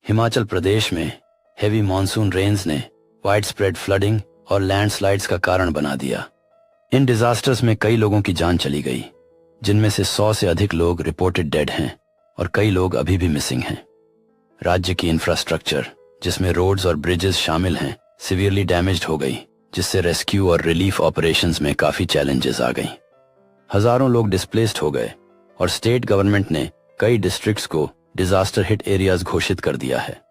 हिमाचल प्रदेश में heavy monsoon rains ने wide spread flooding और लैंडस्लाइड्स का कारण बना दिया। इन डिजास्टर्स में कई लोगों की जान चली गई, जिनमें से 100 से अधिक लोग रिपोर्टेड डेड हैं और कई लोग अभी भी मिसिंग हैं। राज्य की इंफ्रास्ट्रक्चर, जिसमें रोड्स और ब्रिजेस शामिल हैं, सिवियरली डैमेज्ड हो गई, जिससे रेस्क्यू और रिलीफ ऑपरेशंस में काफी चैलेंजेस आ गई। हजारों लोग डिस्प्लेस्ड हो गए और स्टेट गवर्नमेंट ने कई डिस्ट्रिक्ट्स को डिजास्टर हिट एरियाज घोषित कर दिया है।